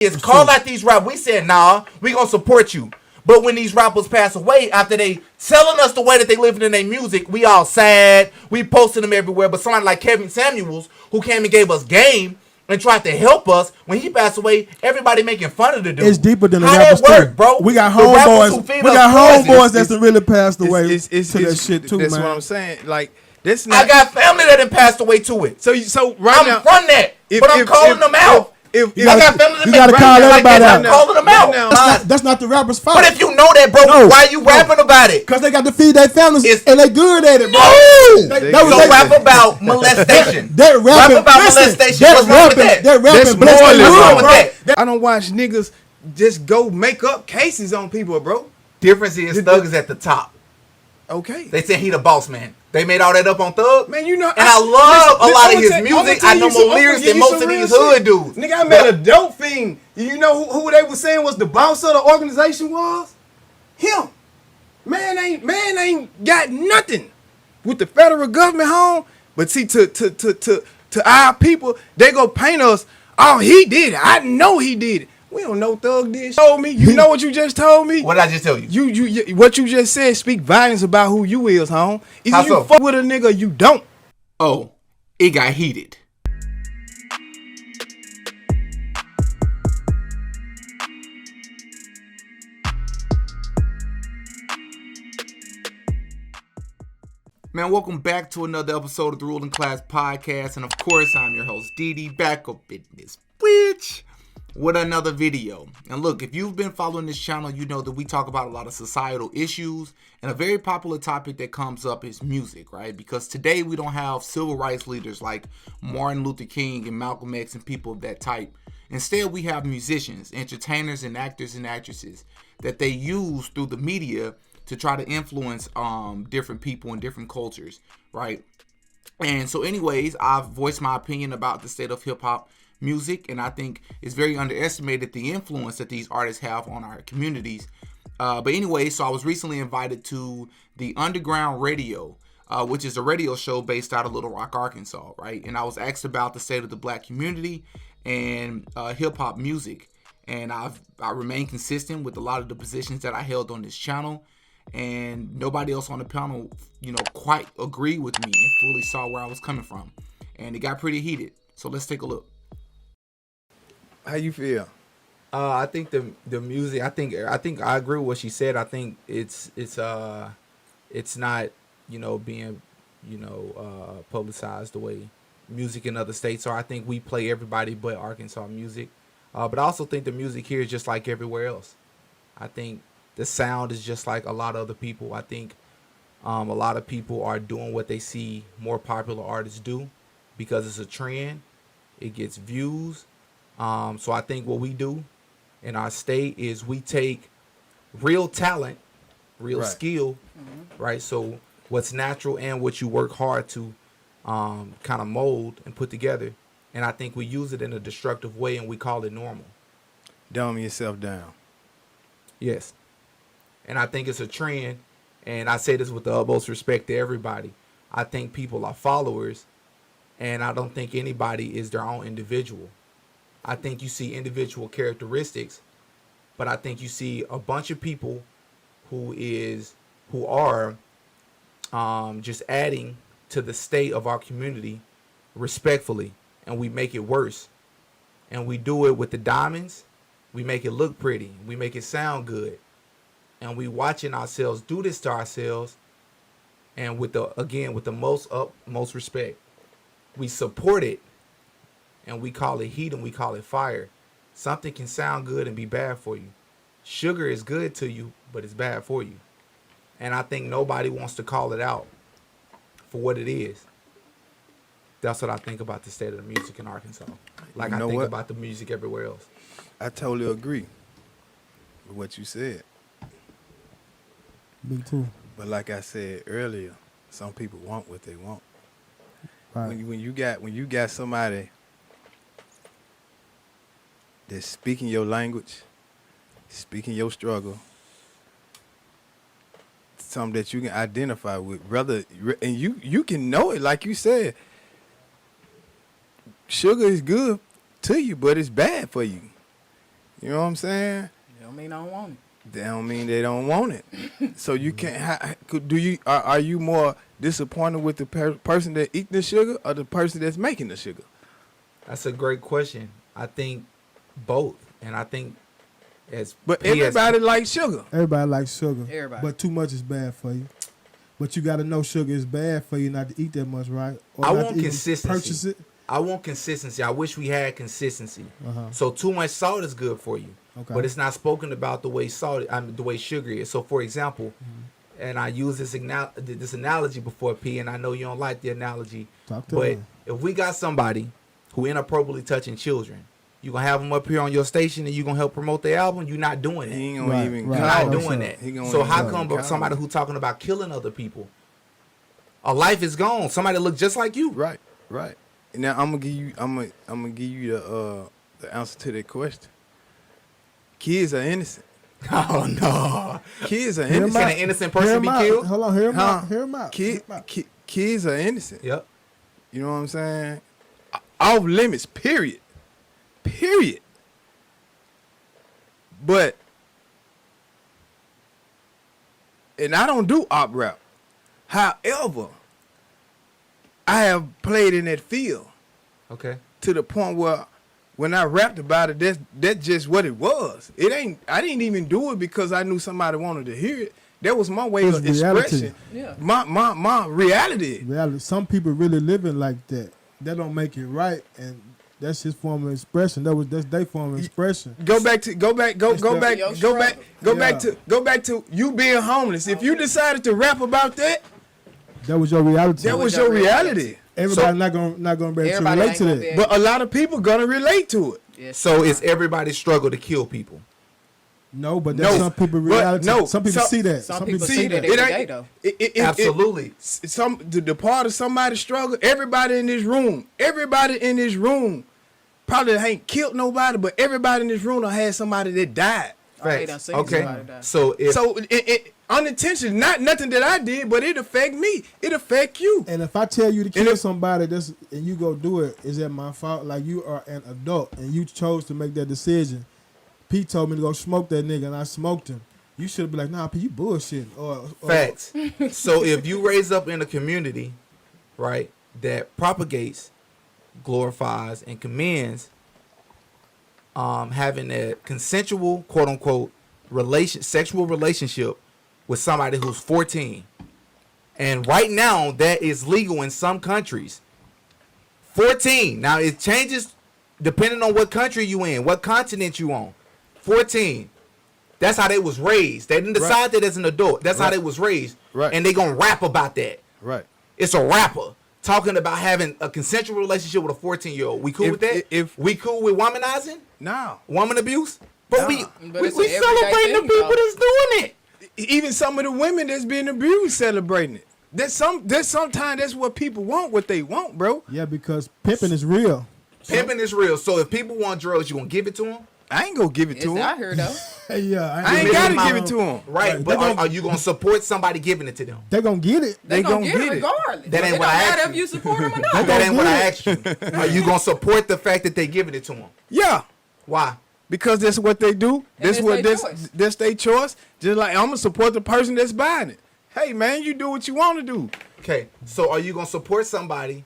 is call out these rappers. We said, nah, we gonna support you. But when these rappers pass away, after they telling us the way that they living in their music, we all sad. We posting them everywhere. But somebody like Kevin Samuels, who came and gave us game and tried to help us, when he passed away, everybody making fun of the dude. It's deeper than the How rappers that work, too, bro? We got homeboys. We got homeboys that's really passed away to that shit too, that's man. That's what I'm saying. Like this. Not, I got family that done passed away to it. So right I'm now, from that, but I'm calling them out. You gotta call everybody out. Calling them out. That's not the rapper's fault. But if you know that, bro, why are you rapping about it? Because they got to feed their families and they good at it, bro. No! They rap about molestation. They're rapping about molestation. What's wrong with that? They're rapping. What's wrong with that? I don't watch niggas just go make up cases on people, bro. Difference is Thug is at the top. Okay. They said he the boss man. They made all that up on Thug. Man, you know, and I love a lot of his music. I know more lyrics than most of these hood dudes. Nigga, I met a dope fiend. You know who they were saying was the boss of the organization was? Him. Man ain't got nothing with the federal government home. But see, to our people, they go paint us. Oh, he did it. I know he did it. We don't know Thug did. Told me. You know what you just told me? What did I just tell you? You what you just said speak volumes about who you is, home. Either How you so? fuck with a nigga or you don't. Oh, it got heated. Man, welcome back to another episode of the Ruling Class Podcast. And of course, I'm your host, Didi, back up in this bitch with another video. And look, if you've been following this channel, you know that we talk about a lot of societal issues. And a very popular topic that comes up is music, right? Because today we don't have civil rights leaders like Martin Luther King and Malcolm X and people of that type. Instead, we have musicians, entertainers, and actors and actresses that they use through the media to try to influence different people and different cultures, right? And so anyways, I've voiced my opinion about the state of hip-hop music, and I think it's very underestimated the influence that these artists have on our communities. But anyway, so I was recently invited to the Underground Radio, which is a radio show based out of Little Rock, Arkansas, right? And I was asked about the state of the black community and hip-hop music. And I remain consistent with a lot of the positions that I held on this channel. And nobody else on the panel, quite agreed with me and fully saw where I was coming from. And it got pretty heated. So let's take a look. How you feel? I think the music. I think I agree with what she said. I think it's not being publicized the way music in other states are. I think we play everybody but Arkansas music. But I also think the music here is just like everywhere else. I think the sound is just like a lot of other people. I think a lot of people are doing what they see more popular artists do because it's a trend. It gets views. So I think what we do in our state is we take real talent, real skill, right? So what's natural and what you work hard to kind of mold and put together. And I think we use it in a destructive way and we call it normal. Dumb yourself down. Yes. And I think it's a trend, and I say this with the utmost respect to everybody. I think people are followers, and I don't think anybody is their own individual. I think you see individual characteristics, but I think you see a bunch of people who are just adding to the state of our community respectfully, and we make it worse. And we do it with the diamonds. We make it look pretty. We make it sound good. And we watching ourselves do this to ourselves, and with the most respect, we support it, and we call it heat and we call it fire. Something can sound good and be bad for you. Sugar is good to you, but it's bad for you. And I think nobody wants to call it out for what it is. That's what I think about the state of the music in Arkansas. Like I think about the music everywhere else. I totally agree with what you said. Me too. But like I said earlier, some people want what they want. Right. When you got somebody that's speaking your language, speaking your struggle, something that you can identify with, brother, and you can know it, like you said. Sugar is good to you, but it's bad for you. You know what I'm saying? They don't mean I don't want it. They don't mean they don't want it. So you can't. Are you more disappointed with the person that eat the sugar or the person that's making the sugar? That's a great question. I think both, and I think but everybody likes sugar. Everybody likes sugar. Everybody. But too much is bad for you. But you got to know sugar is bad for you not to eat that much, right? Or I not want to consistency. Purchase it. I want consistency. I wish we had consistency. So too much salt is good for you, but it's not spoken about the way the way sugar is. So for example, and I use this analogy before, P, and I know you don't like the analogy, but if we got somebody who inappropriately touching children, you gonna have them up here on your station and you gonna help promote their album? You're not doing that. He ain't gonna even. You're not doing that. So how come somebody who talking about killing other people, a life is gone? Somebody look just like you. Right. Now I'm gonna give you the answer to that question. Kids are innocent. Oh no, kids are innocent. Can an innocent person be killed? Hold on, hear him out. Hear him out. Kids are innocent. Yep. You know what I'm saying? Off limits. Period. But, and I don't do op rap. However, I have played in that field. Okay. To the point where when I rapped about it, that's just what it was. I didn't even do it because I knew somebody wanted to hear it. That was my way of expression. Yeah. My reality. Some people really living like that. That don't make it right, and that's his form of expression. That's their form of expression. Go back to you being homeless. If you decided to rap about that, that was your reality. That was your reality. Everybody not gonna be able to relate to that. But a lot of people gonna relate to it. Yes. So it's everybody's struggle to kill people. No, but that's some people reality. Some people see that. Some people see that every day, though. Absolutely. The part of somebody's struggle. Everybody in this room probably ain't killed nobody, but everybody in this room done had somebody that died. Facts. Okay. So it unintentional, not nothing that I did, but it affect me. It affect you. And if I tell you to kill somebody, and you go do it, is that my fault? Like, you are an adult and you chose to make that decision. Pete told me to go smoke that nigga, and I smoked him. You should be like, nah, Pete, you bullshitting. Facts. So if you raise up in a community, right, that propagates, glorifies, and commends having a consensual, quote unquote, sexual relationship with somebody who's 14, and right now that is legal in some countries. 14. Now it changes depending on what country you in, what continent you on. 14. That's how they was raised. They didn't decide that as an adult. That's how they was raised. Right. And they gonna rap about that. Right. It's a rapper talking about having a consensual relationship with a 14-year-old. We cool with that? If we cool with womanizing? No. Woman abuse? But we celebrating the people that's doing it. Even some of the women that's being abused celebrating it. Sometimes that's what people want, what they want, bro. Yeah, because pimping is real. Pimping is real. So if people want drugs, you gonna give it to them? I ain't gonna give it to him. I heard though. I ain't gotta give it to him. Right, but are you gonna support somebody giving it to them? They gonna get it. They gonna get it regardless. That ain't what I asked you. If you support them or not. That ain't what I asked you. Are you gonna support the fact that they giving it to them? Yeah. Why? Because that's what they do. That's their choice. Just like I'm gonna support the person that's buying it. Hey man, you do what you want to do. Okay, so are you gonna support somebody,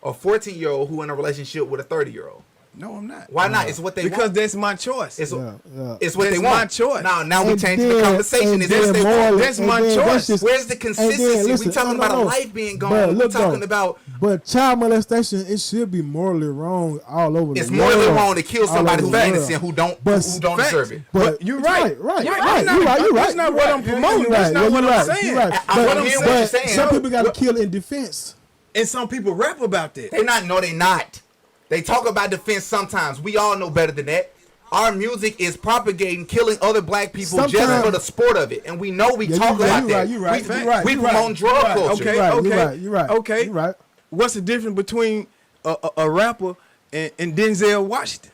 a 14-year-old who in a relationship with a 30-year-old? No, I'm not. Why not? It's what they want. Because that's my choice. It's what that's they want. My choice. Now we changing the conversation. That's my choice. Where's the consistency? We talking about a life being gone. We talking about. But child molestation, it should be morally wrong all over the world. It's morally wrong to kill somebody who's innocent who don't deserve it. But you're right. You're right. That's not what I'm promoting. That's not what I'm saying. I'm hearing what you're saying. Some people got to kill in defense, and some people rap about that. They not. They talk about defense sometimes. We all know better than that. Our music is propagating killing other black people just for the sport of it, and we know we talk about that. You're right. We promote drug culture. Okay. You're right. What's the difference between a rapper and Denzel Washington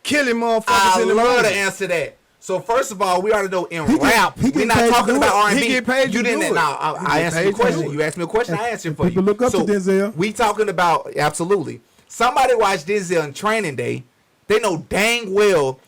killing motherfuckers in the movie? I love to answer that. So first of all, we already know in rap, we're not talking about R&B. He get paid. You didn't. Now I answered the question. You asked me a question. I answered for you. People look up to Denzel. We talking about absolutely. Somebody watched Denzel in Training Day. They know dang well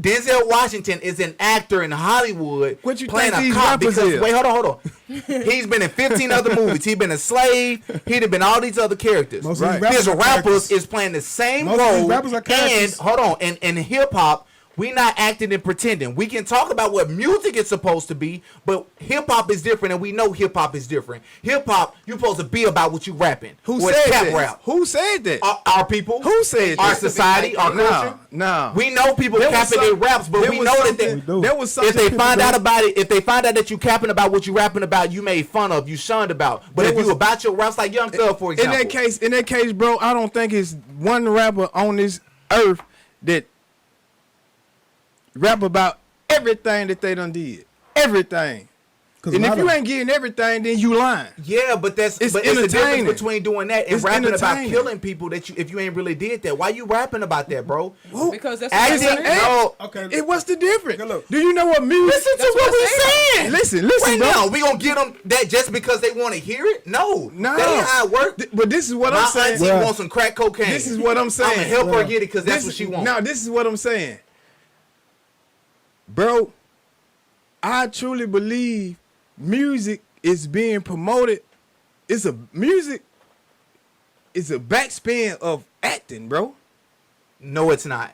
Denzel Washington is an actor in Hollywood What you playing think a these cop rappers because is? wait, hold on. He's been in 15 other movies. He's been a slave. He'd have been all these other characters. Most of these Right. rappers His are rappers characters. is playing the same Most of these role. rappers are And characters. hold on, and in hip hop, we not acting and pretending. We can talk about what music is supposed to be, but hip hop is different, and we know hip hop is different. Hip hop, you supposed to be about what you rapping. Who or it's said cap that? rap. Who said that? Our people. Who said our that? society, our culture. No. We know people There was capping their some- raps, but there we was know that something- they, there was something if they people find don't- out about it, if they find out that you capping about what you rapping about, you made fun of, you shunned about. But There if you was- about your raps, like Young Thug, for example. In that case, bro, I don't think it's one rapper on this earth that rap about everything that they done did. Everything. 'Cause And a if lot you of- ain't getting everything, then you lying. Yeah, but it's a difference entertaining. between doing that and It's rapping about entertaining. killing people that you if you ain't really did that. Why you rapping about that, bro? Because that's Acting, what I'm saying. no. Okay. What's the difference? Okay, look. Do you know what music? Listen to what we saying. Listen, Right bro. now, we gonna get them that just because they want to hear it? No, No. that ain't how it works. But this is what My I'm saying. auntie Well, wants some crack cocaine. This is what I'm saying. I'm gonna help her Well, get it because that's This- what she wants. Now, this is what I'm saying. Bro, I truly believe music is being promoted. Music is a backspin of acting, bro. No, it's not.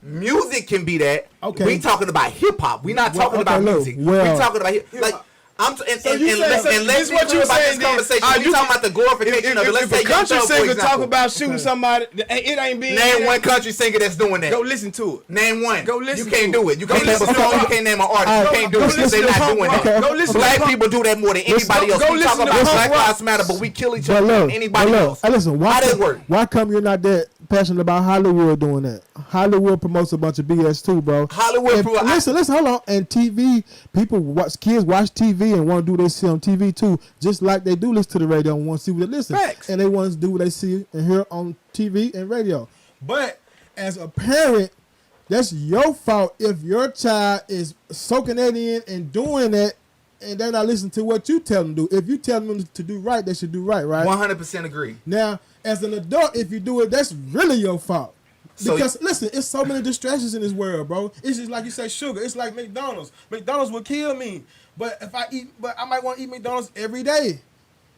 Music can be that. Okay. We talking about hip hop. We not Well, talking okay, about look, music. well- We talking about like. And you let's saying- be this clear what you about saying this conversation. then. We You talking can- about the glorification of it. Let's if say a Young country Thug, for singer talk example. about shooting somebody, it ain't being. Name one country singer that's doing that. Go listen to it. Name one. Go listen You can't to do it. it. You Go can't name a listen to song. it. You can't name an artist. You can't do Go it because listen they to not punk doing rock. that. Go listen to Black punk- people do that more than anybody else. go We listen talk to about punk Black rock. Lives Matter, but we kill each But other more look, than anybody else. listen, How that work? why come you're not that passionate about Hollywood doing that? Hollywood promotes a bunch of BS too, bro. Hollywood listen, hold on. And TV, kids watch TV and want to do what they see on TV too, just like they do listen to the radio and want to see what they listen. Facts. And they want to do what they see and hear on TV and radio. But as a parent, that's your fault if your child is soaking that in and doing that, and they're not listening to what you tell them to do. If you tell them to do right, they should do right, right? 100% agree. Now, as an adult, if you do it, that's really your fault. So- Because listen, it's so many distractions in this world, bro. It's just like you say, sugar. It's like McDonald's. McDonald's will kill me, but I might want to eat McDonald's every day.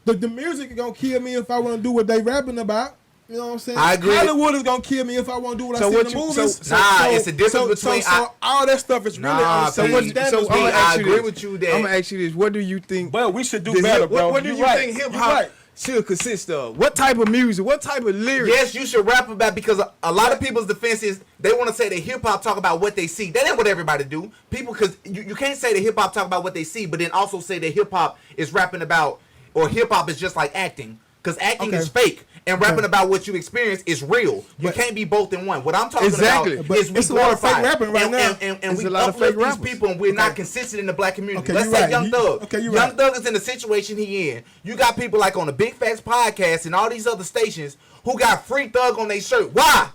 The music is gonna kill me if I want to do what they rapping about. You know what I'm saying? I agree. Hollywood is gonna kill me if I want to do what So I see what in the you- movies. so- Nah, it's a difference between- So all that stuff is really Nah, on the same Pete. standards, So, bro. I agree with you that- I'm gonna ask you this: what do you think? But we should do this- better, bro. What do You you right. think hip You hop right. should consist of? What type of music? What type of lyrics? Yes, you should rap about because a lot of people's defense is they want to say that hip hop talk about what they see. That ain't what everybody do. People, because you can't say that hip hop talk about what they see, but then also say that hip hop is rapping about or hip hop is just like acting. Because acting is fake and rapping about what you experience is real. You can't be both in one. What I'm talking Exactly. about But is we it's a lot of fake glorify rapping right and, now. and It's we a lot of uplift fake these rappers. people and we're not consistent in the black community. Okay, Let's you say right. Young Thug. Okay, you Young right. Thug is in the situation he in. You got people like on the Big Facts podcast and all these other stations who got Free Thug on their shirt. Why?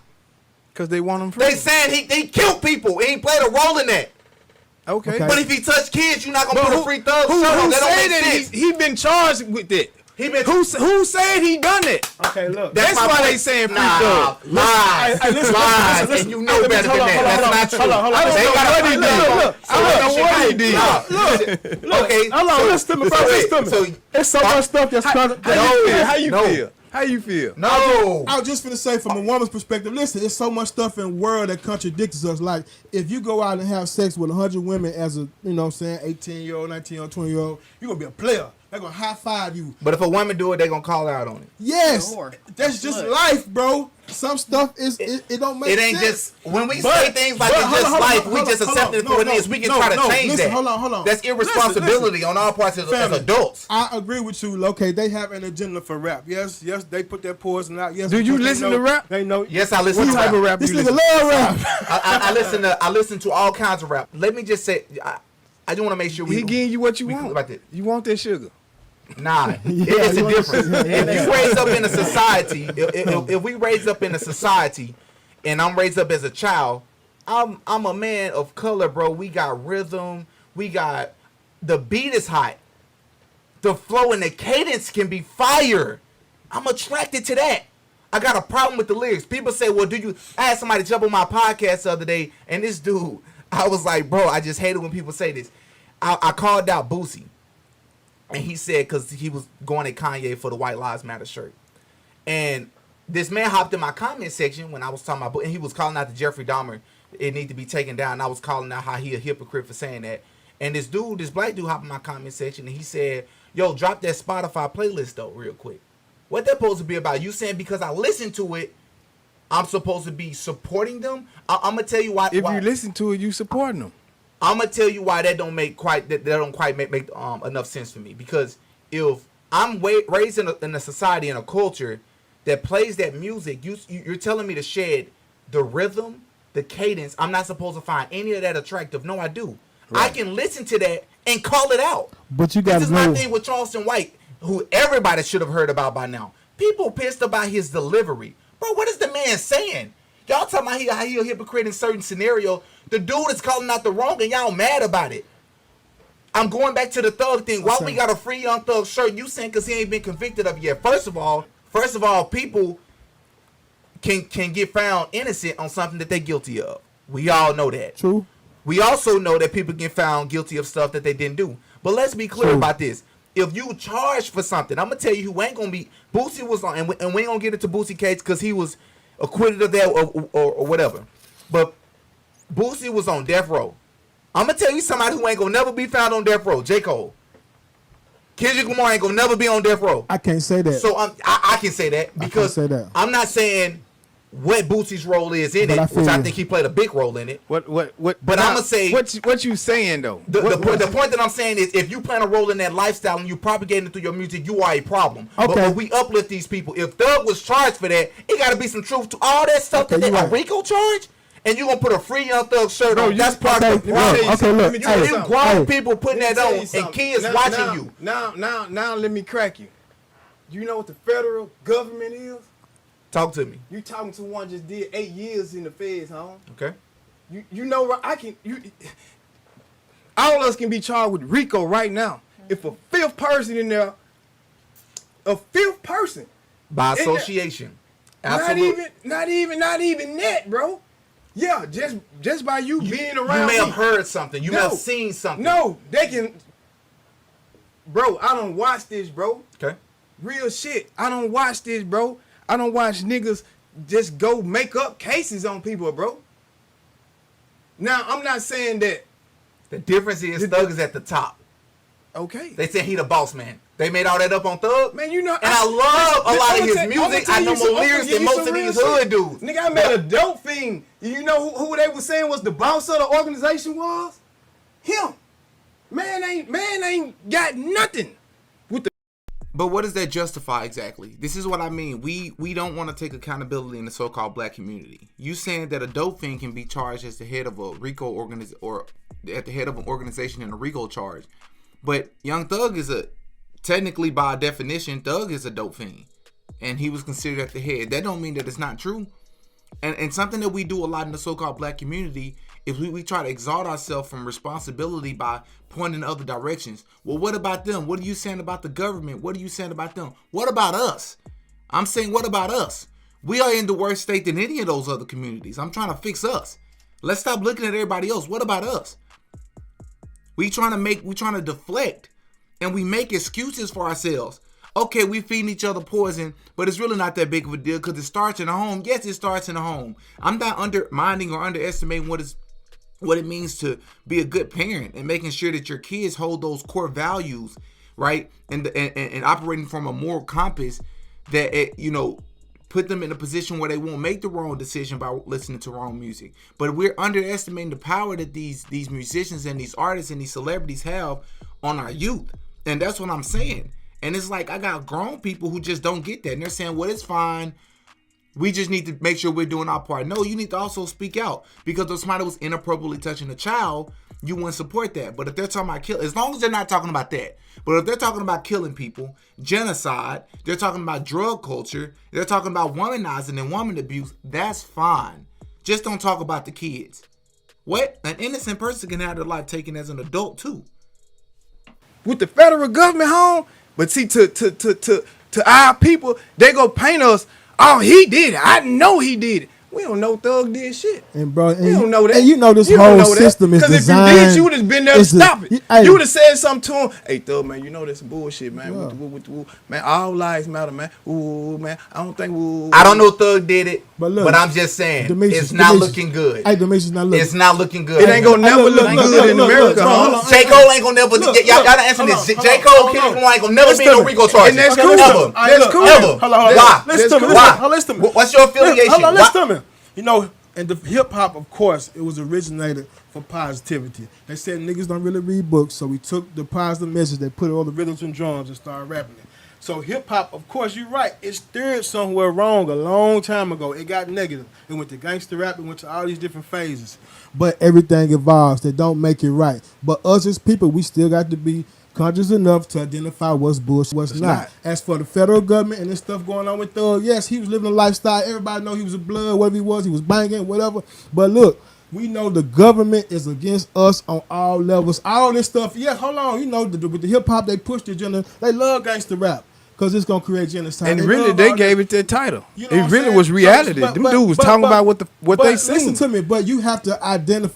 Because they want them free. They saying he killed people and he played a role in that. Okay. Okay. But if he touched kids, you're not gonna put a Free Thug who shirt on. That said don't make that sense. he been charged with it? He been Who said he done it? Okay, look. That's my why point. they saying Free Nah, Thug. lies, Hey, listen, lies, listen. and you know better than that. That's not true. hold on. I don't They know got what a he Free did. Thug. Look, I don't know what he did. Okay, Hold on, listen to me, bro. Listen to me. It's so much stuff that's How you No. feel? How you feel? no. I was just finna say from a woman's perspective, listen, it's so much stuff in the world that contradicts us. Like, if you go out and have sex with 100 women as a, you know what I'm saying, 18-year-old, 19-year-old, 20-year-old, you're going to be a player. They're going to high-five you. But if a woman do it, they gonna call her out on it. Yes, Sure. that's just Look. life, bro. Some stuff is, it don't make It sense. ain't just when we But- say things like but it's hold just on, life. hold We on, just hold accept on. it for what it is. We can try to change listen, that. Hold on. That's irresponsibility Listen. on our parts as Family. adults. I agree with you. Okay, they have an agenda for rap. Yes, they put their poison out. Yes, Do you because they listen know- to rap? They know. Yes, I listen What to type of rap. rap This you nigga listen? love rap. I listen to all kinds of rap. Let me just say, I just want to make sure He giving you what you we want. about that. You want that sugar. Nah, Yeah, it's you a difference. understand. If you raise up in a society, if we raise up in a society, and I'm raised up as a child, I'm a man of color, bro. We got rhythm. We got the beat is hot. The flow and the cadence can be fire. I'm attracted to that. I got a problem with the lyrics. People say, well, I had somebody jump on my podcast the other day, and this dude, I was like, bro, I just hate it when people say this. I called out Boosie, and he said, because he was going at Kanye for the White Lives Matter shirt. And this man hopped in my comment section when I was talking about, and he was calling out to Jeffrey Dahmer, it need to be taken down. And I was calling out how he a hypocrite for saying that. And this black dude hopped in my comment section, and he said, yo, drop that Spotify playlist, though, real quick. What that supposed to be about? You saying because I listened to it, I'm supposed to be supporting them? I'm gonna tell you why. If you listen to it, you supporting them. I'm gonna tell you why that don't make enough sense for me. Because if I'm raised in a society and a culture that plays that music, you're telling me to shed the rhythm, the cadence. I'm not supposed to find any of that attractive. No, I do. Right. I can listen to that and call it out. But you got to know. This is my thing with Charleston White, who everybody should have heard about by now. People pissed about his delivery. Bro, what is the man saying? Y'all talking about how he a hypocrite in certain scenario. The dude is calling out the wrong and y'all mad about it. I'm going back to the thug thing. Why we got a free Young Thug shirt? You saying because he ain't been convicted of it yet. First of all, people can get found innocent on something that they're guilty of. We all know that. True. We also know that people get found guilty of stuff that they didn't do. But let's be clear about this. If you charge for something, I'm going to tell you who ain't going to be. Boosie was on, and we ain't going to get into Boosie case because he was acquitted of that or whatever. But Boosie was on death row. I'm going to tell you somebody who ain't going to never be found on death row. J. Cole. Kendrick Lamar ain't going to never be on death row. I can't say that. So I can say that because I'm not saying what Boosie's role is in it, which I think he played a big role in it. What? But I'm gonna say what you saying though. The point that I'm saying is, if you plan a role in that lifestyle and you propagate it through your music, you are a problem. Okay. But when we uplift these people, if Thug was charged for that, it got to be some truth to all that stuff that they a RICO charge. And you gonna put a free Young Thug shirt on? That's part of the problem. Okay, look, you grown people putting that on, and kids watching you. Now, let me crack you. You know what the federal government is? Talk to me. You talking to one just did 8 years in the feds, huh? Okay. You know what all of us can be charged with RICO right now. If a fifth person in there, by association, absolutely. Not even that, bro. Yeah, just by you being around. You may have heard something. You may have seen something. No, they can. Bro, I don't watch this, bro. Okay. Real shit. I don't watch this, bro. I don't watch niggas just go make up cases on people, bro. Now, I'm not saying that. The difference is Thug is at the top. Okay. They said he the boss man. They made all that up on Thug. Man, you know. And I love a lot of his music. I know more lyrics than most of these hood dudes. Nigga, I met a dope fiend. You know who they were saying was the boss of the organization was? Him. Man ain't got nothing. But what does that justify exactly? This is what I mean. We don't want to take accountability in the so-called black community. You saying that a dope fiend can be charged as the head of a RICO organization or at the head of an organization in a RICO charge. But Young Thug is technically by definition, Thug is a dope fiend. And he was considered at the head. That don't mean that it's not true. And something that we do a lot in the so-called black community is we try to exalt ourselves from responsibility by pointing in other directions. Well, what about them? What are you saying about the government? What are you saying about them? What about us? I'm saying, what about us? We are in the worse state than any of those other communities. I'm trying to fix us. Let's stop looking at everybody else. What about us? We trying to deflect, and we make excuses for ourselves. Okay, we feeding each other poison, but it's really not that big of a deal because it starts in the home. Yes, it starts in the home. I'm not undermining or underestimating what it means to be a good parent and making sure that your kids hold those core values, right? And operating from a moral compass that put them in a position where they won't make the wrong decision by listening to wrong music. But we're underestimating the power that these musicians and these artists and these celebrities have on our youth. And that's what I'm saying. And it's like I got grown people who just don't get that. And they're saying, well, it's fine. We just need to make sure we're doing our part. No, you need to also speak out. Because if somebody was inappropriately touching a child, you wouldn't support that. But if they're talking about killing, as long as they're not talking about that. But if they're talking about killing people, genocide, they're talking about drug culture, they're talking about womanizing and woman abuse, that's fine. Just don't talk about the kids. What? An innocent person can have their life taken as an adult too. With the federal government home, but see, to our people, they go paint us, Oh, he did it. I know he did it. We don't know Thug did shit. And bro, We don't know that. And you know this You don't whole know that. system is designed. Because if you did, you would have been there to it's a- stop it. hey. You would have said something to him. Hey, Thug, man, you know that's some bullshit, man. Yeah. Man, all lives matter, man. Ooh, man, I don't think. Ooh. I don't know if Thug did it, But look, but I'm just saying Demetrius, it's not Demetrius. looking good. Hey, Demetrius, not looking. It's not looking good. It ain't gonna never look good in America, bro, hold huh? on. J. Cole ain't gonna never. Look, y'all gotta answer hold this. on, J. hold Cole, on, Kendrick hold on. Lamar ain't gonna never Listen be no to me. Rico charges. And that's Okay, cool. listen. That's cool. Ever. Hold on. Why? Listen to me. Why? Listen to me. What's your affiliation? Hold on, Why- listen to me. You know, and the hip hop, of course, it was originated for positivity. They said niggas don't really read books, so we took the positive message, they put all the rhythms and drums and started rapping it. So hip hop, of course, you're right. It steered somewhere wrong a long time ago. It got negative. It went to gangster rap. It went to all these different phases. But everything evolves. They don't make it right. But us as people, we still got to be conscious enough to identify what's bullshit, what's not. As for the federal government and this stuff going on with Thug, yes, he was living a lifestyle. Everybody know he was a blood, whatever he was banging, whatever. But look, we know the government is against us on all levels. All this stuff, yeah, hold on. You know, with the hip hop, they pushed the agenda. They love gangster rap because it's going to create genocide. And really, love they all gave this. it that title. You know It what I'm really saying? was reality. So, Them dudes was talking about what they seen. Listen to me, but you have to identify.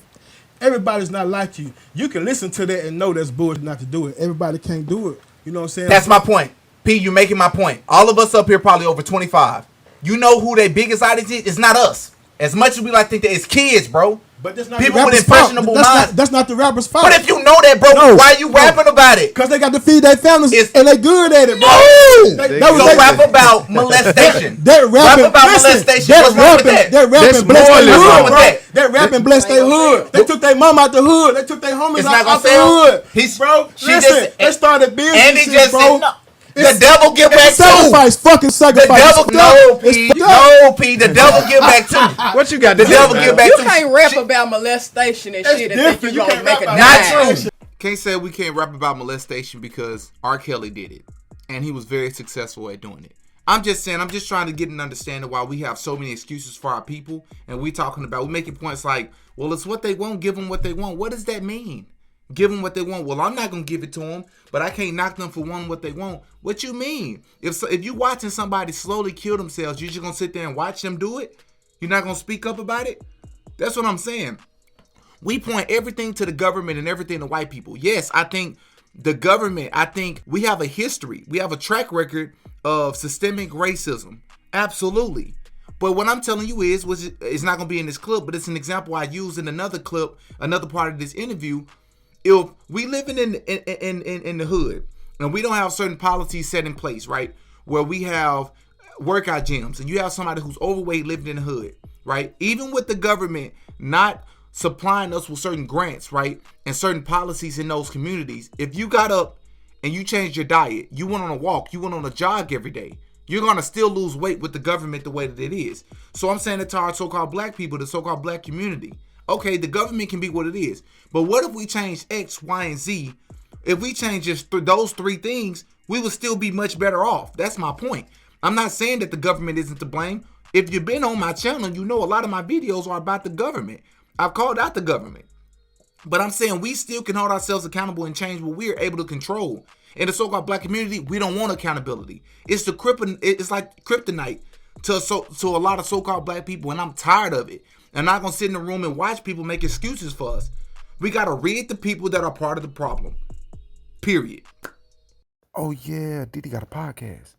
Everybody's not like you. You can listen to that and know that's bullshit not to do it. Everybody can't do it. You know what I'm saying? That's my point. P, you making my point. All of us up here probably over 25. You know who their biggest audience is? It's not us. As much as we like to think that it's kids, bro. But that's not People the with rapper's fault. impressionable That's minds. that's not the rapper's fault. But if you know that, bro, No, why are you rapping about it? Because they got to feed their families It's- and they good at it, bro. No! That So was they- rap about molestation. They're rapping, Rap about listen, molestation. they're What's wrong with rapping, that? they're rapping, That's bless their moralism. hood, What's wrong bro. with that? They're rapping, bless their hood. They took their mom out the hood. They took their homies It's out, not gonna out the sell. hood. He's- Bro, she listen, just- they started businesses, Andy just bro. said, no. The devil give back It's a too. sacrifice, fucking The sacrifice. devil, It's no, fucked up. P. It's fucked up. No, P. The devil give back too. What you got? The to do, devil man? give back You too. can't rap about molestation and It's shit and different. think You you gonna can't make a rap about Not dime. true. Can't say we can't rap about molestation because R. Kelly did it. And he was very successful at doing it. I'm just saying, I'm just trying to get an understanding why we have so many excuses for our people. And we talking about, we making points like, well, it's what they want, give them what they want. What does that mean? Give them what they want. Well, I'm not going to give it to them, but I can't knock them for wanting what they want. What you mean? If you watching somebody slowly kill themselves, you just going to sit there and watch them do it? You're not going to speak up about it? That's what I'm saying. We point everything to the government and everything to white people. Yes, I think the government, I think we have a history. We have a track record of systemic racism. Absolutely. But what I'm telling you is, which is not going to be in this clip, but it's an example I used in another clip, another part of this interview. If we living in the hood and we don't have certain policies set in place, right, where we have workout gyms and you have somebody who's overweight living in the hood, right, even with the government not supplying us with certain grants, right, and certain policies in those communities, if you got up and you changed your diet, you went on a walk, you went on a jog every day, you're going to still lose weight with the government the way that it is. So I'm saying it to our so-called black people, the so-called black community. Okay, the government can be what it is. But what if we change X, Y, and Z? If we change just those three things, we would still be much better off. That's my point. I'm not saying that the government isn't to blame. If you've been on my channel, you know a lot of my videos are about the government. I've called out the government. But I'm saying we still can hold ourselves accountable and change what we're able to control. In the so-called black community, we don't want accountability. It's like kryptonite to a lot of so-called black people, and I'm tired of it. I'm not gonna sit in the room and watch people make excuses for us. We gotta read the people that are part of the problem. Period. Oh yeah, Didi got a podcast.